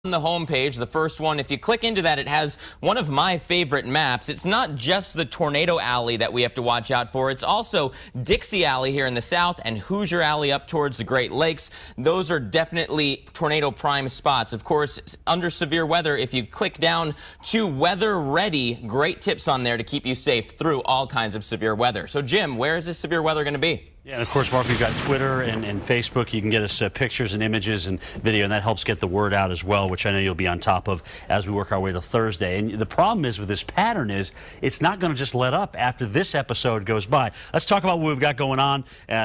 On the home page, the first one, if you click into that, it has one of my favorite maps. It's not just the Tornado Alley that we have to watch out for. It's also Dixie Alley here in the south and Hoosier Alley up towards the Great Lakes. Those are definitely tornado prime spots. Of course, under severe weather, if you click down to Weather Ready, great tips on there to keep you safe through all kinds of severe weather. So, Jim, where is this severe weather going to be? Yeah, and of course, Mark, we've got Twitter and Facebook. You can get us pictures and images and video, and that helps get the word out as well, which I know you'll be on top of as we work our way to Thursday. And the problem is with this pattern is it's not going to just let up after this episode goes by. Let's talk about what we've got going on.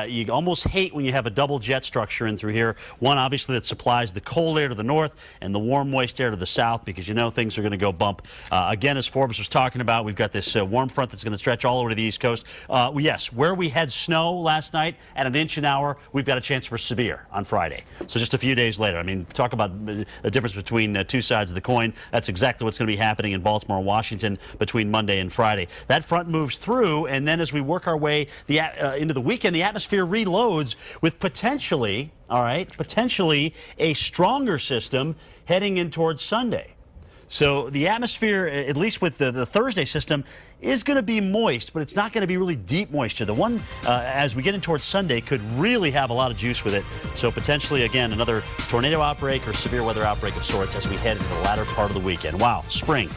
You almost hate when you have a double jet structure in through here. One, obviously, that supplies the cold air to the north and the warm, moist air to the south, because you know things are going to go bump. Again, as Forbes was talking about, we've got this warm front that's going to stretch all over to the East Coast. Yes, where we had snow last night at an inch an hour, we've got a chance for severe on Friday. So just a few days later. I mean, talk about a difference between two sides of the coin. That's exactly what's going to be happening in Baltimore and Washington between Monday and Friday. That front moves through, and then as we work our way into the weekend, the atmosphere reloads with potentially a stronger system heading in towards Sunday. So the atmosphere, at least with the Thursday system, is going to be moist, but it's not going to be really deep moisture. The one, as we get in towards Sunday, could really have a lot of juice with it. So potentially, again, another tornado outbreak or severe weather outbreak of sorts as we head into the latter part of the weekend. Wow, spring,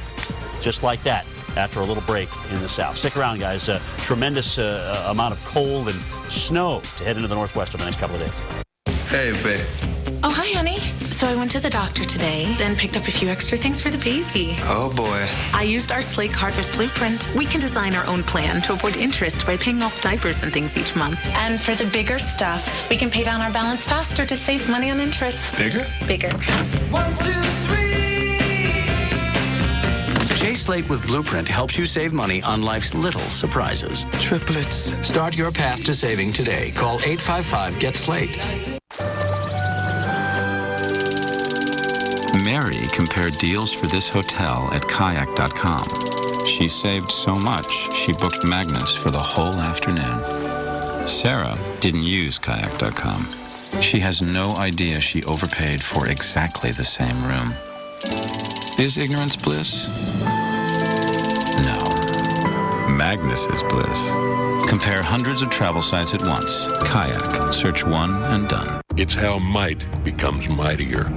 just like that, after a little break in the south. Stick around, guys. Tremendous amount of cold and snow to head into the northwest over the next couple of days. Hey, babe. Oh, hi, honey. So I went to the doctor today, then picked up a few extra things for the baby. Oh, boy. I used our Slate card with Blueprint. We can design our own plan to avoid interest by paying off diapers and things each month. And for the bigger stuff, we can pay down our balance faster to save money on interest. Bigger? Bigger. 1, 2, 3. J Slate with Blueprint helps you save money on life's little surprises. Triplets. Start your path to saving today. Call 855-GET-SLATE. Mary compared deals for this hotel at kayak.com. She saved so much, she booked Magnus for the whole afternoon. Sarah didn't use kayak.com. She has no idea she overpaid for exactly the same room. Is ignorance bliss? No. Magnus is bliss. Compare hundreds of travel sites at once. Kayak. Search one and done. It's how might becomes mightier.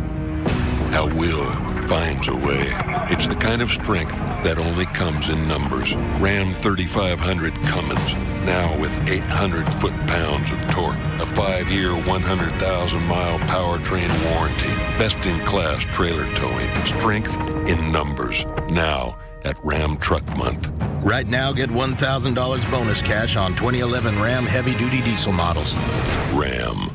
How will finds a way. It's the kind of strength that only comes in numbers. Ram 3500 Cummins, now with 800 foot-pounds of torque, a 5-year, 100,000-mile powertrain warranty, best-in-class trailer towing, strength in numbers. Now at Ram Truck Month. Right now, get $1,000 bonus cash on 2011 Ram heavy-duty diesel models. Ram.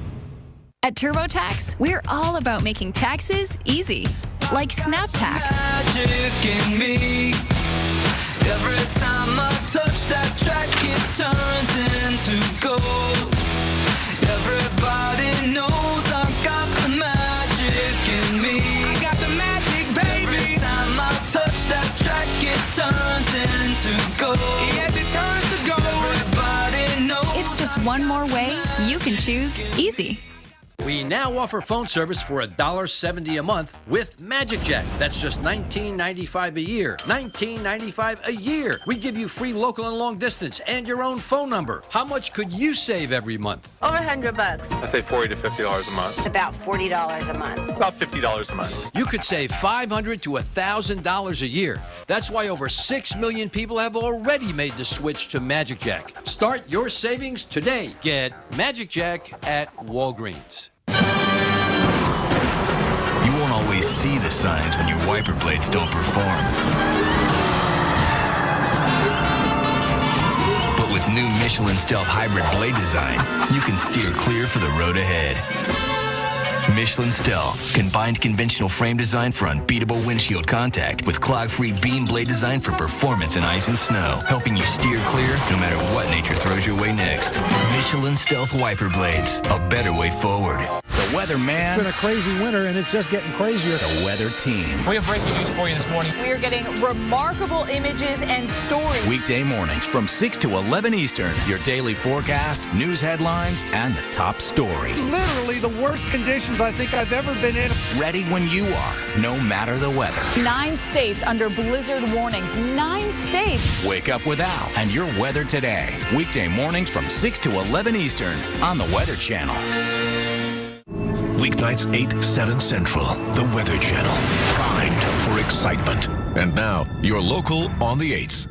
At TurboTax, we're all about making taxes easy, like SnapTax. Magic in me. Every time I touch that track, it turns into gold. Everybody knows I got the magic in me. I got the magic, baby. Every time I touch that track, it turns into gold. Yes, it turns to gold. Everybody knows. It's just one more way you can choose easy. We now offer phone service for $1.70 a month with MagicJack. That's just $19.95 a year. $19.95 a year. We give you free local and long distance and your own phone number. How much could you save every month? Over $100. I'd say $40 to $50 a month. About $40 a month. About $50 a month. You could save $500 to $1,000 a year. That's why over 6 million people have already made the switch to MagicJack. Start your savings today. Get MagicJack at Walgreens. You won't always see the signs when your wiper blades don't perform. But with new Michelin Stealth Hybrid blade design, you can steer clear for the road ahead. Michelin Stealth, combined conventional frame design for unbeatable windshield contact with clog-free beam blade design for performance in ice and snow, helping you steer clear no matter what nature throws your way next. Michelin Stealth Wiper Blades, a better way forward. The weatherman. It's been a crazy winter, and it's just getting crazier. The weather team. We have breaking news for you this morning. We are getting remarkable images and stories. Weekday mornings from 6 to 11 Eastern. Your daily forecast, news headlines, and the top story. Literally the worst conditions I think I've ever been in. Ready when you are, no matter the weather. 9 states under blizzard warnings. 9 states. Wake up with Al and your weather today. Weekday mornings from 6 to 11 Eastern on the Weather Channel. Weeknights 8, 7 Central. The Weather Channel. Primed for excitement. And now, your local on the 8s.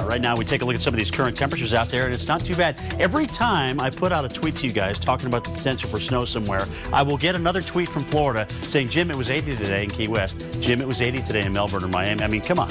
Right now, we take a look at some of these current temperatures out there, and it's not too bad. Every time I put out a tweet to you guys talking about the potential for snow somewhere, I will get another tweet from Florida saying, Jim, it was 80 today in Key West. Jim, it was 80 today in Melbourne or Miami. I mean, come on.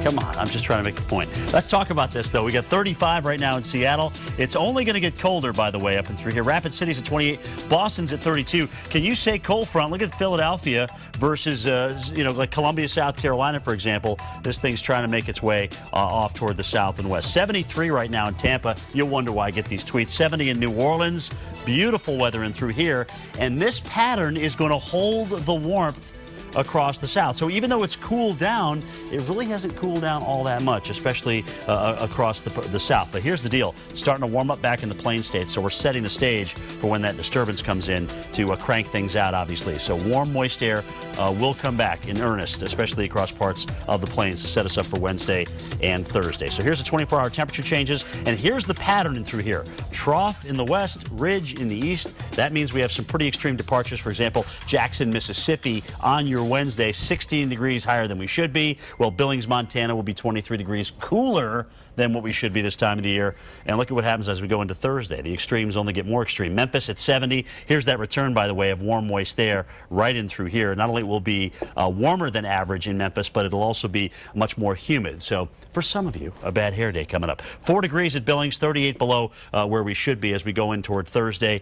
Come on, I'm just trying to make a point. Let's talk about this, though. We got 35 right now in Seattle. It's only going to get colder, by the way, up and through here. Rapid City's at 28. Boston's at 32. Can you say cold front? Look at Philadelphia versus, like Columbia, South Carolina, for example. This thing's trying to make its way off toward the south and west. 73 right now in Tampa. You'll wonder why I get these tweets. 70 in New Orleans. Beautiful weather in through here. And this pattern is going to hold the warmth across the south. So even though it's cooled down, it really hasn't cooled down all that much, especially across the south. But here's the deal. Starting to warm up back in the plain states, so we're setting the stage for when that disturbance comes in to crank things out, obviously. So warm, moist air will come back in earnest, especially across parts of the plains to set us up for Wednesday and Thursday. So here's the 24-hour temperature changes, and here's the pattern in through here. Trough in the west, ridge in the east. That means we have some pretty extreme departures. For example, Jackson, Mississippi on your Wednesday, 16 degrees higher than we should be. Well, Billings, Montana will be 23 degrees cooler than what we should be this time of the year. And look at what happens as we go into Thursday. The extremes only get more extreme. Memphis at 70. Here's that return, by the way, of warm, moist air right in through here. Not only will it be warmer than average in Memphis, but it'll also be much more humid. So for some of you, a bad hair day coming up. 4 degrees at Billings, 38 below where we should be as we go in toward Thursday.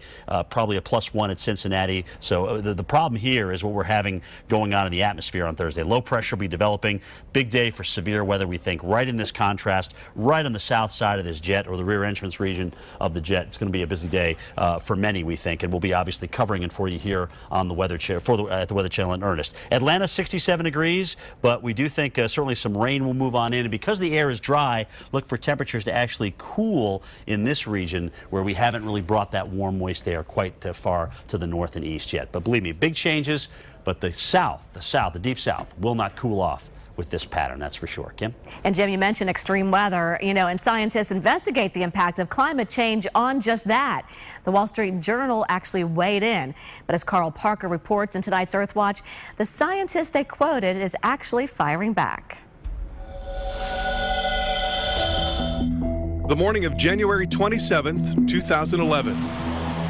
Probably a +1 at Cincinnati. So the problem here is what we're having going on in the atmosphere on Thursday. Low pressure will be developing. Big day for severe weather, we think, right in this contrast, right on the south side of this jet or the rear entrance region of the jet. It's going to be a busy day for many, we think, and we'll be obviously covering it for you here on the Weather Channel, at the Weather Channel in earnest. Atlanta, 67 degrees, but we do think certainly some rain will move on in. And because the air is dry, look for temperatures to actually cool in this region where we haven't really brought that warm, moist air quite far to the north and east yet. But believe me, big changes, but the south, the deep south, will not cool off with this pattern, that's for sure. Kim? And Jim, you mentioned extreme weather, and scientists investigate the impact of climate change on just that. The Wall Street Journal actually weighed in. But as Carl Parker reports in tonight's Earthwatch, the scientist they quoted is actually firing back. The morning of January 27th, 2011.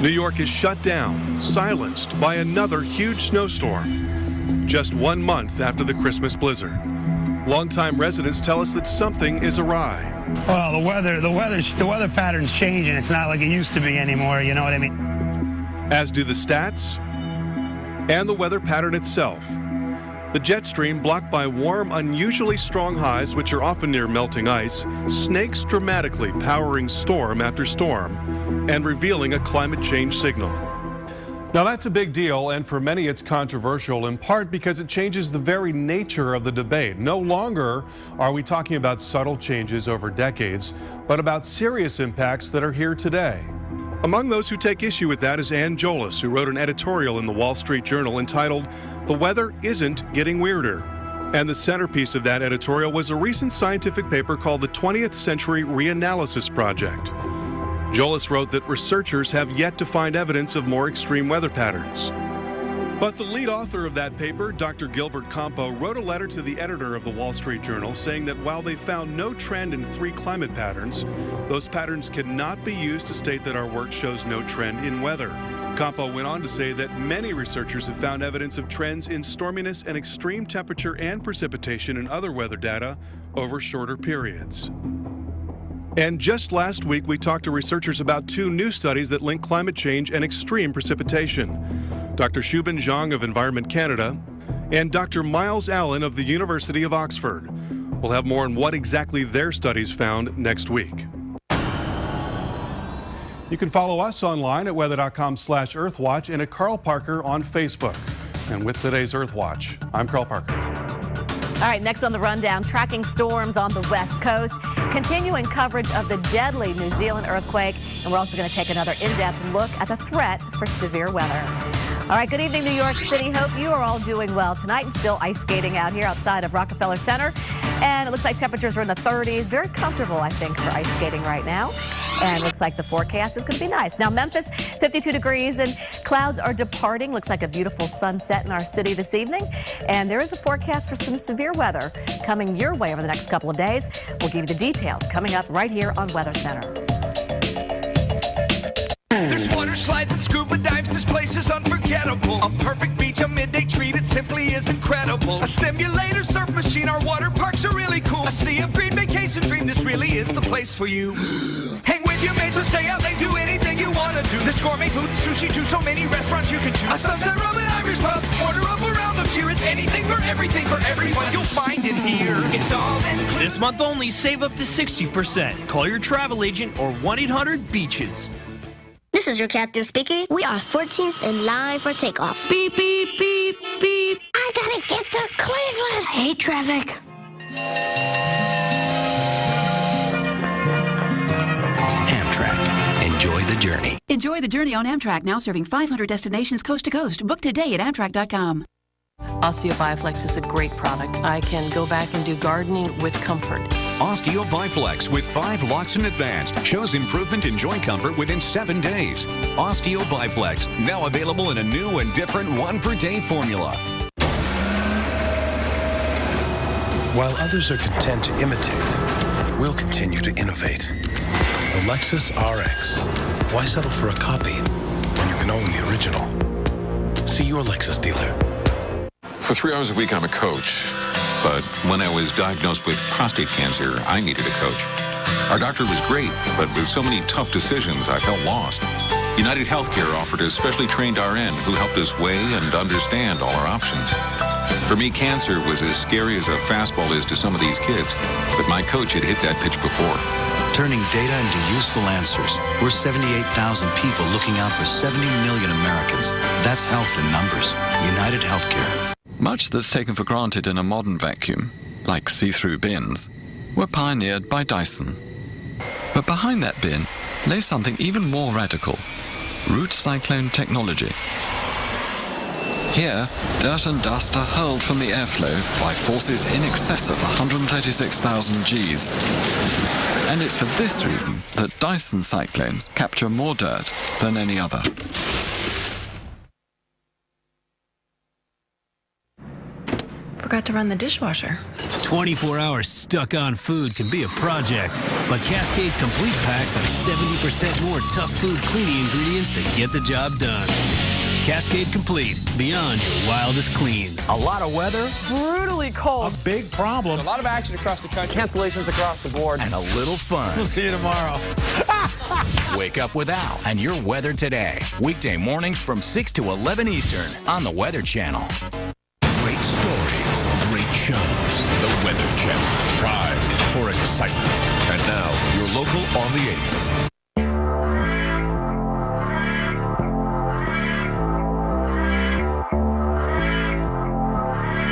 New York is shut down, silenced by another huge snowstorm. Just 1 month after the Christmas blizzard. Longtime residents tell us that something is awry. Well, the weather pattern's changing. It's not like it used to be anymore, you know what I mean? as do the stats and the weather pattern itself. The jet stream, blocked by warm, unusually strong highs, which are often near melting ice, snakes dramatically, powering storm after storm and revealing a climate change signal. Now that's a big deal, and for many it's controversial, in part because it changes the very nature of the debate. No longer are we talking about subtle changes over decades, but about serious impacts that are here today. Among those who take issue with that is Ann Jolis, who wrote an editorial in the Wall Street Journal entitled, "The Weather Isn't Getting Weirder." And the centerpiece of that editorial was a recent scientific paper called the 20th Century Reanalysis Project. Jolis wrote that researchers have yet to find evidence of more extreme weather patterns. But the lead author of that paper, Dr. Gilbert Campo, wrote a letter to the editor of the Wall Street Journal saying that while they found no trend in 3 climate patterns, those patterns cannot be used to state that our work shows no trend in weather. Campo went on to say that many researchers have found evidence of trends in storminess and extreme temperature and precipitation in other weather data over shorter periods. And just last week, we talked to researchers about 2 new studies that link climate change and extreme precipitation. Dr. Shubin Zhang of Environment Canada and Dr. Miles Allen of the University of Oxford. We'll have more on what exactly their studies found next week. You can follow us online at weather.com/earthwatch and at Carl Parker on Facebook. And with today's Earthwatch, I'm Carl Parker. All right, next on the rundown, tracking storms on the West Coast, continuing coverage of the deadly New Zealand earthquake, and we're also going to take another in-depth look at the threat for severe weather. All right, good evening, New York City. Hope you are all doing well tonight, and still ice skating out here outside of Rockefeller Center. And it looks like temperatures are in the 30s. Very comfortable, I think, for ice skating right now. And it looks like the forecast is going to be nice. Now, Memphis, 52 degrees, and clouds are departing. Looks like a beautiful sunset in our city this evening. And there is a forecast for some severe weather coming your way over the next couple of days. We'll give you the details coming up right here on Weather Center. There's water slides and scuba dives, this place is unforgettable. A perfect beach, a midday treat, it simply is incredible. A simulator, surf machine, our water parks are really cool. A sea of green vacation dream, this really is the place for you. Hang with your mates or stay out late, do anything you want to do. There's gourmet food and sushi too, so many restaurants you can choose. A sunset rum and Irish pub, order up a round of cheer. It's anything for everyone you'll find in here. It's all included. This month only, save up to 60%. Call your travel agent or 1-800-BEACHES. This is your captain speaking. We are 14th in line for takeoff. Beep, beep, beep, beep. I gotta get to Cleveland. I hate traffic. Amtrak. Enjoy the journey. Enjoy the journey on Amtrak, now serving 500 destinations coast to coast. Book today at Amtrak.com. Osteo-Bi-Flex is a great product. I can go back and do gardening with comfort. Osteo-Bi-Flex with 5 locks in advance shows improvement in joint comfort within 7 days. Osteo-Bi-Flex, now available in a new and different 1-per-day formula. While others are content to imitate, we'll continue to innovate. The Lexus RX. Why settle for a copy when you can own the original? See your Lexus dealer. For 3 hours a week, I'm a coach. But when I was diagnosed with prostate cancer, I needed a coach. Our doctor was great, but with so many tough decisions, I felt lost. United Healthcare offered a specially trained RN who helped us weigh and understand all our options. For me, cancer was as scary as a fastball is to some of these kids, but my coach had hit that pitch before. Turning data into useful answers. We're 78,000 people looking out for 70 million Americans. That's health in numbers. United Healthcare. Much that's taken for granted in a modern vacuum, like see-through bins, were pioneered by Dyson. But behind that bin lay something even more radical: root cyclone technology. Here, dirt and dust are hurled from the airflow by forces in excess of 136,000 Gs. And it's for this reason that Dyson cyclones capture more dirt than any other. Forgot to run the dishwasher. 24 hours stuck on food can be a project, but Cascade Complete Packs have 70% more tough food cleaning ingredients to get the job done. Cascade Complete, beyond your wildest clean. A lot of weather. Brutally cold. A big problem. A lot of action across the country. Cancellations across the board. And a little fun. We'll see you tomorrow. Wake up with Al and your weather today. Weekday mornings from 6 to 11 Eastern on the Weather Channel. Great stories, great shows. The Weather Channel. Pride for excitement. And now, your local on the 8s.